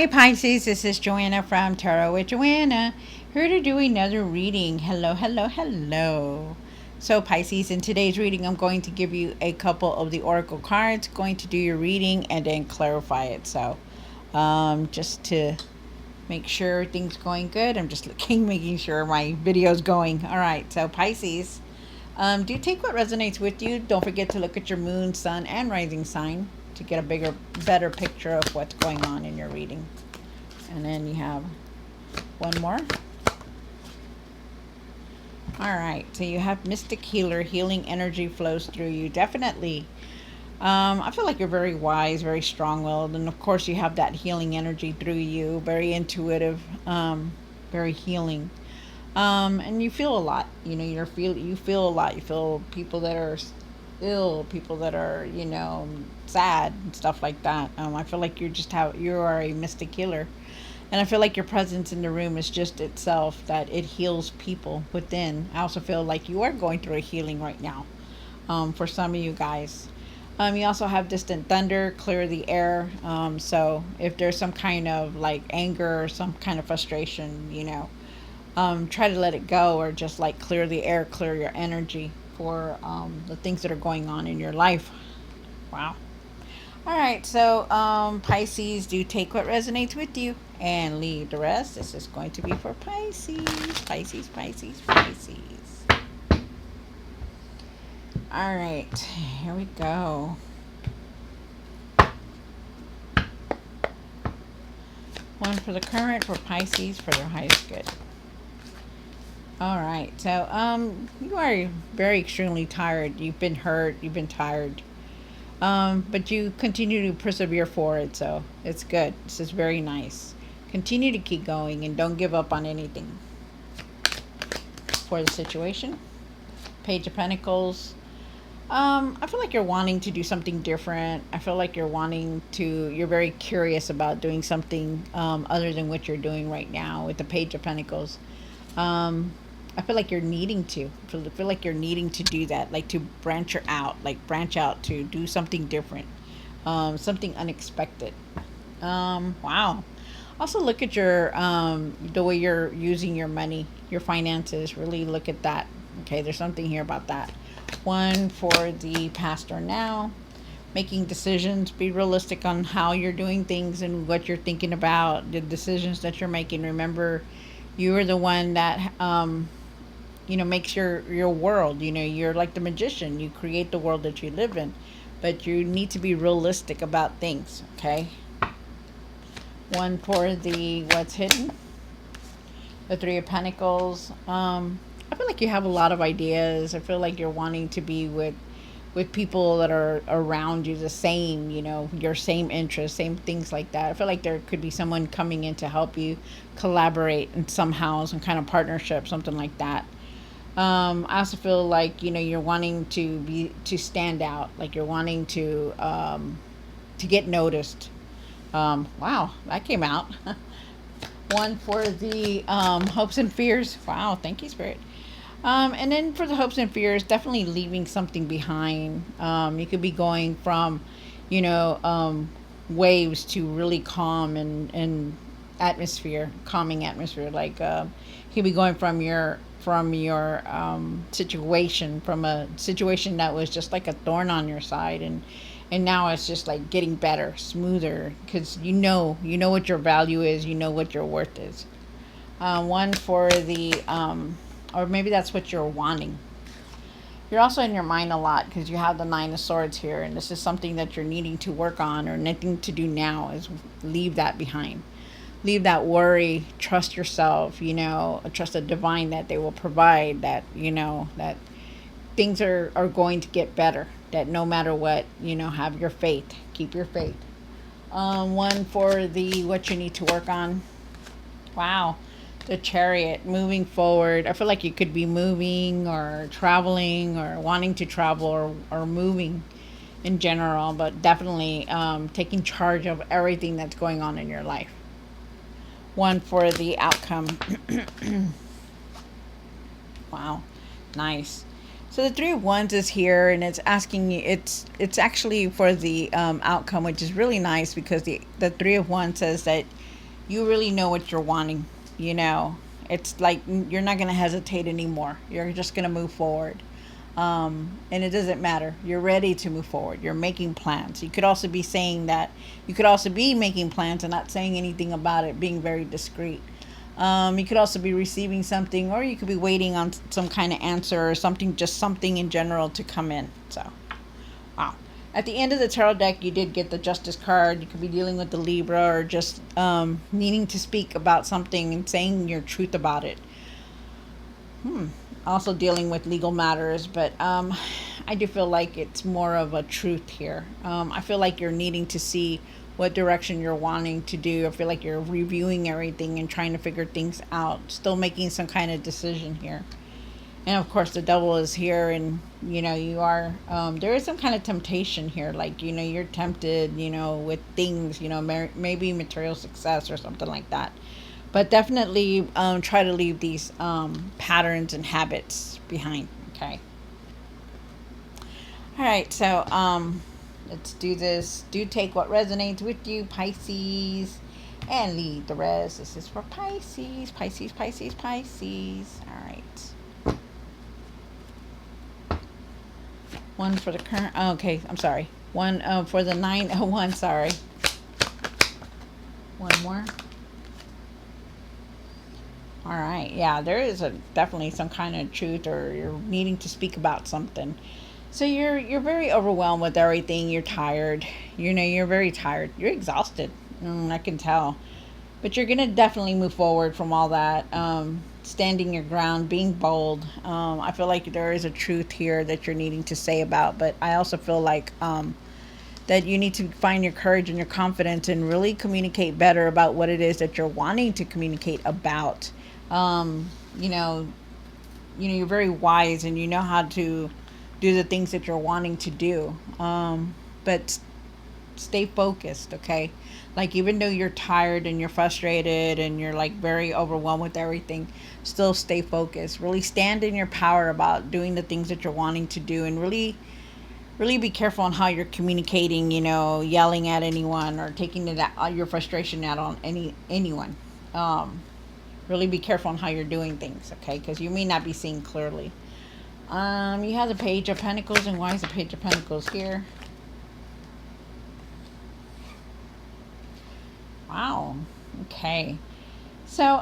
Hi Pisces, this is Joanna from Tarot with Joanna, here to do another reading. Hello, hello, hello. So Pisces, in today's reading, I'm going to give you a couple of the oracle cards, going to do your reading and then clarify it. So just to make sure everything's going good, I'm just looking, making sure my video's going. All right, so Pisces, do take what resonates with you. Don't forget to look at your moon, sun, and rising sign to get a better picture of what's going on in your reading. And then you have one more. All right, so you have Mystic Healer. Healing energy flows through you. Definitely. I feel like you're very wise, very strong-willed, and of course you have that healing energy through you. Very intuitive, very healing. And you feel a lot. You know, you feel a lot. You feel people that are ill, people that are, sad and stuff like that. I feel like you are a mystic healer. And I feel like your presence in the room is just itself that it heals people within. I also feel like you are going through a healing right now, for some of you guys. You also have distant thunder, clear the air. So if there's some kind of like anger or some kind of frustration, try to let it go, or just like clear the air, clear your energy for the things that are going on in your life. Wow. All right, so Pisces, do take what resonates with you and leave the rest. This is going to be for Pisces. Pisces, Pisces, Pisces. All right, here we go. One for the current, for Pisces, for their highest good. All right, so you are very extremely tired. You've been hurt. You've been tired. But you continue to persevere forward, so it's good. This is very nice. Continue to keep going and don't give up on anything. For the situation, Page of Pentacles. I feel like you're wanting to do something different. I feel like you're very curious about doing something other than what you're doing right now with the Page of Pentacles. I feel like you're needing to. I feel like you're needing to do that, like to branch out to do something different, something unexpected. Wow. Also, look at the way you're using your money, your finances. Really look at that. Okay, there's something here about that. One for the past or now. Making decisions. Be realistic on how you're doing things and what you're thinking about, the decisions that you're making. Remember, you are the one that makes your world. You're like the magician. You create the world that you live in, but you need to be realistic about things. Okay. One for the what's hidden. The Three of Pentacles. I feel like you have a lot of ideas. I feel like you're wanting to be with people that are around you, the same, your same interests, same things like that. I feel like there could be someone coming in to help you collaborate in somehow, some kind of partnership, something like that. I also feel like, you're wanting to stand out, like you're wanting to get noticed. Wow, that came out. One for the hopes and fears. Wow, thank you, Spirit. And then for the hopes and fears, definitely leaving something behind. You could be going from, waves to really calm and atmosphere, calming atmosphere. Like you could be going from your situation, from a situation that was just like a thorn on your side, and now it's just like getting better, smoother, because what your value is, what your worth is. One for the or maybe that's what you're wanting. You're also in your mind a lot because you have the Nine of Swords here, and this is something that you're needing to work on, or nothing to do now is leave that behind. Leave that worry, trust yourself, trust the divine that they will provide, that, that things are going to get better, that no matter what, have your faith, keep your faith. One for the what you need to work on. Wow. The Chariot, moving forward. I feel like you could be moving or traveling or wanting to travel, or moving in general, but definitely taking charge of everything that's going on in your life. One for the outcome. Wow, nice. So the Three of Wands is here, and it's asking you. It's actually for the outcome, which is really nice because the Three of Wands says that You really know what you're wanting, you know. It's like you're not going to hesitate anymore. You're just going to move forward. And it doesn't matter. You're ready to move forward. You're making plans. You could also be saying that, you could also be making plans and not saying anything about it, being very discreet. You could also be receiving something, or you could be waiting on some kind of answer or something, just something in general to come in. So, wow. At the end of the tarot deck, you did get the Justice card. You could be dealing with the Libra, or just needing to speak about something and saying your truth about it. Also dealing with legal matters, but I do feel like it's more of a truth here. I feel like you're needing to see what direction you're wanting to do. I feel like you're reviewing everything and trying to figure things out, still making some kind of decision here. And of course, the devil is here, and you are. There is some kind of temptation here, like you're tempted, with things, maybe material success or something like that. But definitely try to leave these patterns and habits behind. Okay. All right. So let's do this. Do take what resonates with you, Pisces, and leave the rest. This is for Pisces, Pisces, Pisces, Pisces. All right. One for the current. Oh, okay, I'm sorry. One for the 901. Sorry. One more. All right. Yeah, there is definitely some kind of truth, or you're needing to speak about something. So you're very overwhelmed with everything. You're tired. You're very tired. You're exhausted. I can tell. But you're gonna definitely move forward from all that. Standing your ground, being bold. I feel like there is a truth here that you're needing to say about, but I also feel like that you need to find your courage and your confidence and really communicate better about what it is that you're wanting to communicate about. Um, you know, you're very wise and you know how to do the things that you're wanting to do. But stay focused, okay? Like, even though you're tired and you're frustrated and you're like very overwhelmed with everything, still stay focused. Really stand in your power about doing the things that you're wanting to do, and really be careful on how you're communicating, yelling at anyone or taking your frustration out on anyone. Um, really be careful on how you're doing things, okay? Because you may not be seeing clearly. You have the Page of Pentacles, and why is the Page of Pentacles here? Wow. Okay. So,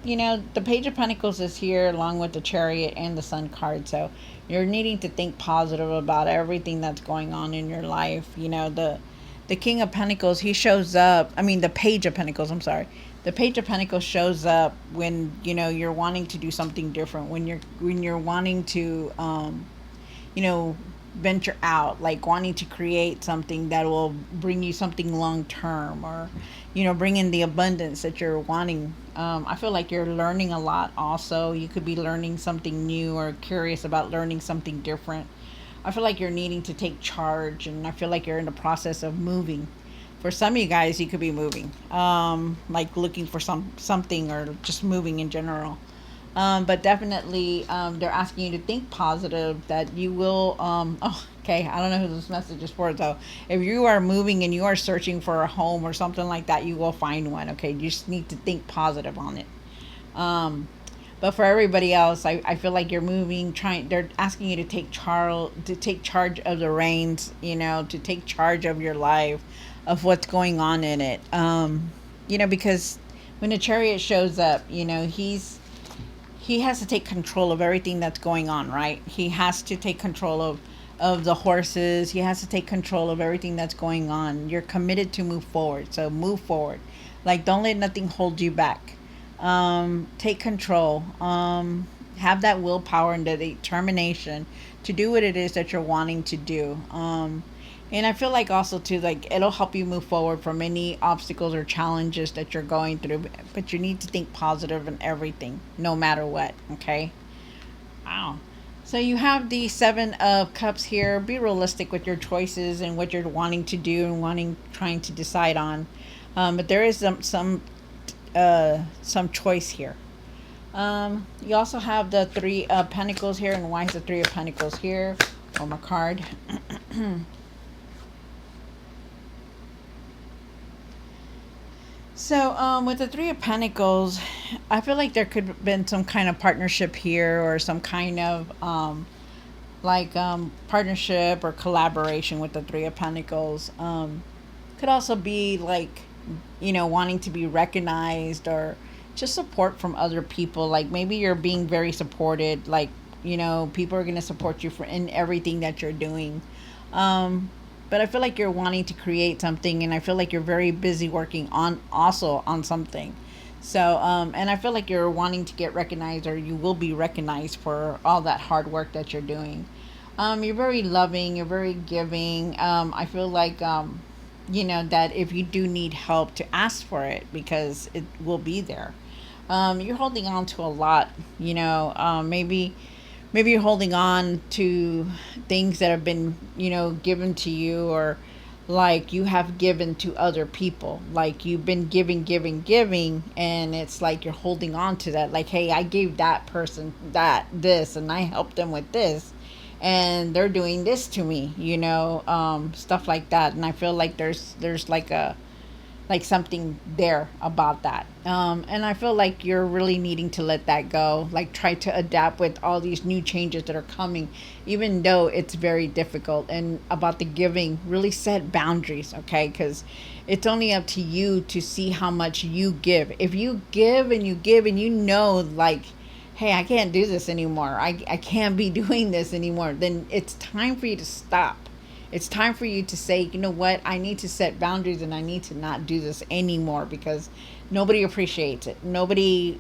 the Page of Pentacles is here along with the Chariot and the Sun card. So, you're needing to think positive about everything that's going on in your life. The King of Pentacles, he shows up. I mean, the Page of Pentacles, I'm sorry. The Page of Pentacles shows up when, you're wanting to do something different, when you're wanting to you know, venture out, like wanting to create something that will bring you something long term, or, bring in the abundance that you're wanting. I feel like you're learning a lot also. You could be learning something new or curious about learning something different. I feel like you're needing to take charge, and I feel like you're in the process of moving. For some of you guys, you could be moving, like looking for something, or just moving in general. But definitely, they're asking you to think positive, that you will. Oh, okay. I don't know who this message is for, though. If you are moving and you are searching for a home or something like that, you will find one. Okay, you just need to think positive on it. Um, but for everybody else, I feel like you're moving. They're asking you to take charge of the reins. To take charge of your life, of what's going on in it. Because when the Chariot shows up, he has to take control of everything that's going on, right? He has to take control of the horses. He has to take control of everything that's going on. You're committed to move forward, so move forward. Like, don't let nothing hold you back. Take control. Have that willpower and the determination to do what it is that you're wanting to do. And I feel like also too, like, it'll help you move forward from any obstacles or challenges that you're going through. But you need to think positive in everything, no matter what. Okay. Wow. So you have the Seven of Cups here. Be realistic with your choices and what you're wanting to do and trying to decide on. But there is some choice here. You also have the Three of Pentacles here. And why is the Three of Pentacles here? One more card. So, with the Three of Pentacles, I feel like there could have been some kind of partnership here, or some kind of partnership or collaboration with the Three of Pentacles. Could also be like, wanting to be recognized, or just support from other people. Like maybe you're being very supported. Like, people are going to support you for in everything that you're doing. Um, but I feel like you're wanting to create something, and I feel like you're very busy working on also on something. So, and I feel like you're wanting to get recognized, or you will be recognized for all that hard work that you're doing. You're very loving, you're very giving. I feel like, that if you do need help, to ask for it, because it will be there. You're holding on to a lot, maybe you're holding on to things that have been, given to you, or like you have given to other people. Like you've been giving, and it's like you're holding on to that. Like, hey, I gave that person this, and I helped them with this, and they're doing this to me, stuff like that. And I feel like there's like something there about that. And I feel like you're really needing to let that go. Like try to adapt with all these new changes that are coming, even though it's very difficult. And about the giving, really set boundaries, okay? Because it's only up to you to see how much you give. If you give and you give, and like, hey, I can't do this anymore. I can't be doing this anymore. Then it's time for you to stop. It's time for you to say, you know what, I need to set boundaries, and I need to not do this anymore, because nobody appreciates it. Nobody,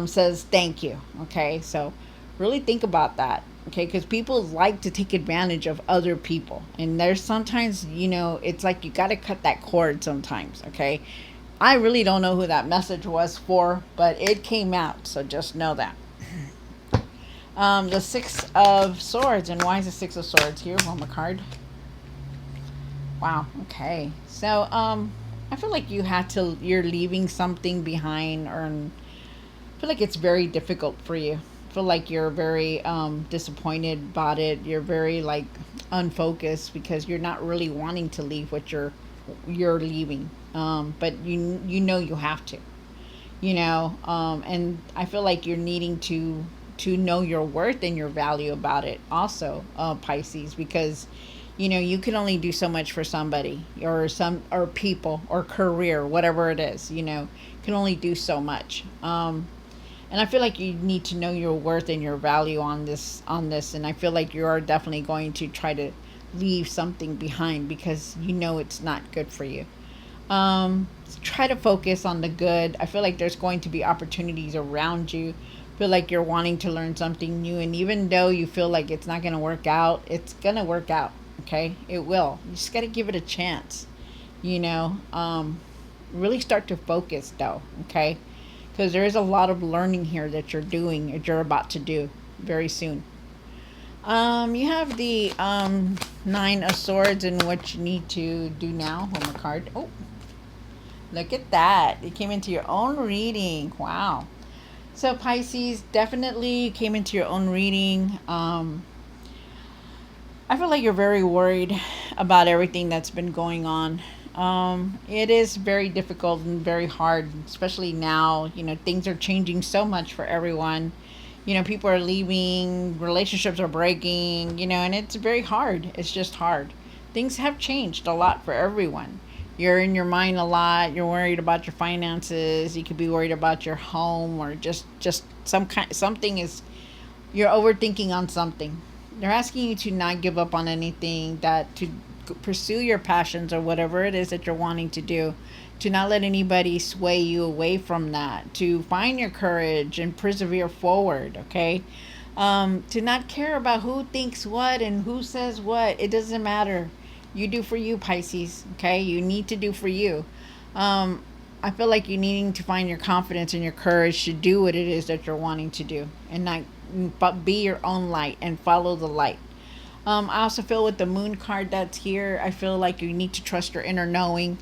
says thank you. Okay. So really think about that. Okay. Because people like to take advantage of other people. And there's sometimes, it's like you got to cut that cord sometimes. Okay. I really don't know who that message was for, but it came out. So just know that. The Six of Swords. And why is the Six of Swords here? One more card. Wow. Okay. So, I feel like you're leaving something behind, or I feel like it's very difficult for you. I feel like you're very disappointed about it. You're very like unfocused, because you're not really wanting to leave what you're leaving. But you have to, and I feel like you're needing to know your worth and your value about it also, Pisces, because you can only do so much for somebody, or people, or career, whatever it is, can only do so much. And I feel like you need to know your worth and your value on this, and I feel like you are definitely going to try to leave something behind, because it's not good for you. Try to focus on the good. I feel like there's going to be opportunities around you. Feel like you're wanting to learn something new, and even though you feel like it's not going to work out, it's going to work out. Okay, it will. You just got to give it a chance. Really start to focus though. Okay, because there is a lot of learning here that you're about to do very soon. You have the Nine of Swords, and what you need to do now. One more card. Oh, look at that! It came into your own reading. Wow. So Pisces, definitely came into your own reading. I feel like you're very worried about everything that's been going on. It is very difficult and very hard, especially now. Things are changing so much for everyone. People are leaving, relationships are breaking, and it's very hard. It's just hard. Things have changed a lot for everyone. You're in your mind a lot. You're worried about your finances. You could be worried about your home, or just something is, you're overthinking on something. They're asking you to not give up on anything, that to pursue your passions, or whatever it is that you're wanting to do, to not let anybody sway you away from that, to find your courage and persevere forward. Okay. To not care about who thinks what and who says what. It doesn't matter. You do for you, Pisces. Okay, you need to do for you. I feel like you needing to find your confidence and your courage to do what it is that you're wanting to do, and not, but be your own light and follow the light. I also feel with the Moon card that's here, I feel like you need to trust your inner knowing.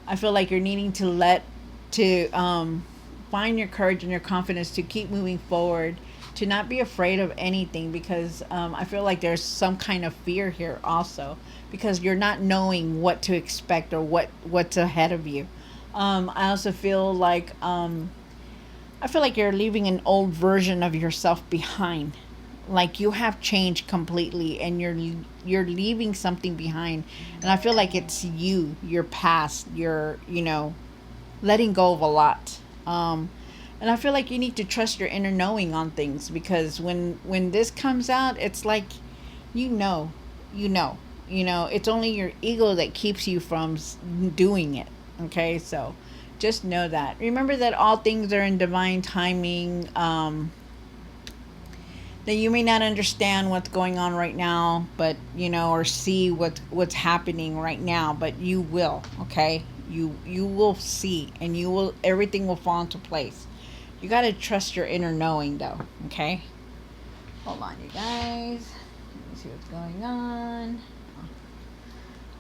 I feel like you're needing to find your courage and your confidence to keep moving forward, to not be afraid of anything, because I feel like there's some kind of fear here also, because you're not knowing what to expect, or what's ahead of you. I also feel like I feel like you're leaving an old version of yourself behind. Like you have changed completely and you're leaving something behind. And I feel like it's you, your past, your, letting go of a lot. And I feel like you need to trust your inner knowing on things, because when this comes out, it's like you know, you know, it's only your ego that keeps you from doing it. Okay, so just know that. Remember that all things are in divine timing. That you may not understand what's going on right now, but or see what's happening right now, but you will. Okay, you will see, and you will, everything will fall into place. You got to trust your inner knowing, though. Okay, hold on, you guys. Let me see what's going on. Oh,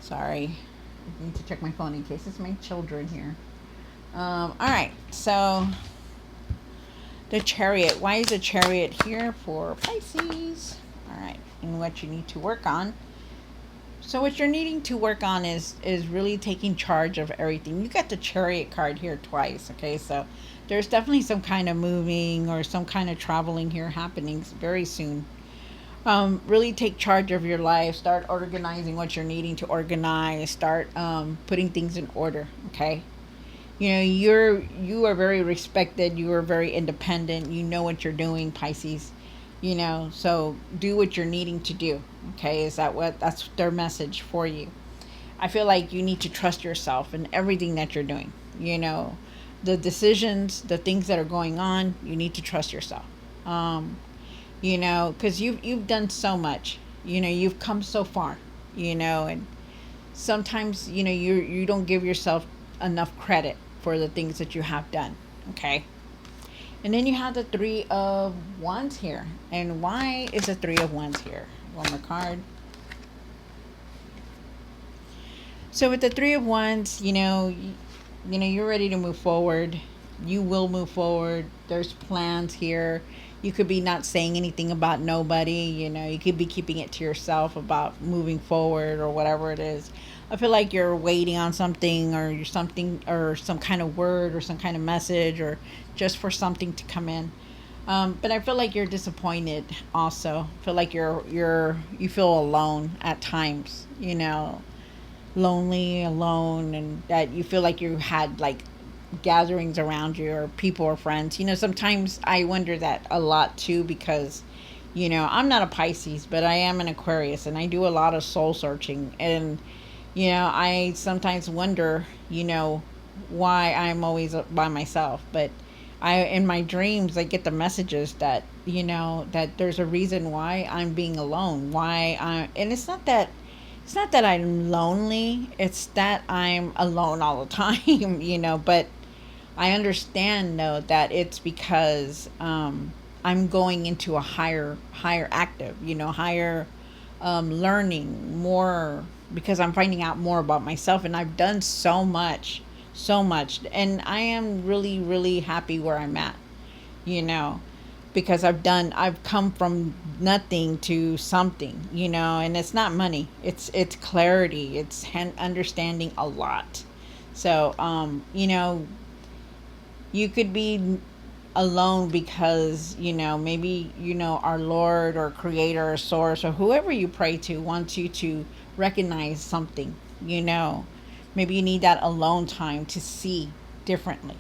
sorry, I need to check my phone in case it's my children here. All right, so the Chariot. Why is the Chariot here for Pisces? All right, and what you need to work on. So what you're needing to work on is really taking charge of everything. You got the Chariot card here twice. Okay, so there's definitely some kind of moving or some kind of traveling here happening very soon. Really take charge of your life. Start organizing what you're needing to organize. Start putting things in order. Okay. You are very respected. You are very independent. You know what you're doing, Pisces. So do what you're needing to do. Okay, that's their message for you. I feel like you need to trust yourself in everything that you're doing. The decisions, the things that are going on, you need to trust yourself. Because you've done so much. You've come so far. And sometimes you don't give yourself enough credit for the things that you have done. Okay. And then you have the Three of Wands here. And why is the Three of Wands here? One more card. So with the Three of Wands, you're ready to move forward. You will move forward. There's plans here. You could be not saying anything about nobody. You could be keeping it to yourself about moving forward or whatever it is. I feel like you're waiting on something, or you're something, or some kind of word or some kind of message, or just for something to come in. But I feel like you're disappointed also. I feel like you feel alone at times, lonely, alone, and that you feel like you had like gatherings around you or people or friends. Sometimes I wonder that a lot too, because I'm not a Pisces, but I am an Aquarius, and I do a lot of soul searching. And I sometimes wonder why I'm always by myself. But in my dreams, I get the messages that that there's a reason why I'm being alone, and it's not that I'm lonely, it's that I'm alone all the time. But I understand though that it's because I'm going into a higher active, higher learning more, because I'm finding out more about myself, and I've done so much, and I am really, really happy where I'm at, you know, because I've come from nothing to something, and it's not money, it's clarity, it's understanding a lot. So, you could be alone because maybe our Lord or creator or source or whoever you pray to wants you to recognize something. Maybe you need that alone time to see differently.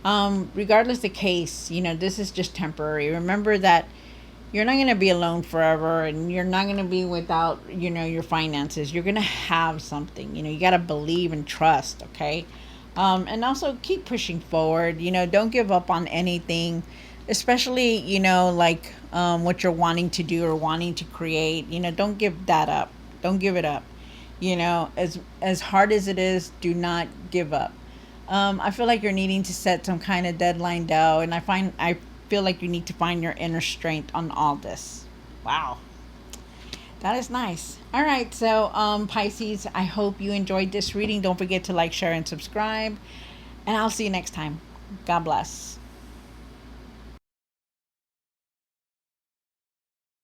Regardless the case, this is just temporary. Remember that you're not going to be alone forever, and you're not going to be without your finances. You're going to have something. You got to believe and trust. Okay. And also keep pushing forward. Don't give up on anything, especially like what you're wanting to do or wanting to create. Don't give that up. Don't give it up. As hard as it is, do not give up. I feel like you're needing to set some kind of deadline though, and I feel like you need to find your inner strength on all this. Wow. That is nice. All right, so Pisces, I hope you enjoyed this reading. Don't forget to like, share, and subscribe. And I'll see you next time. God bless.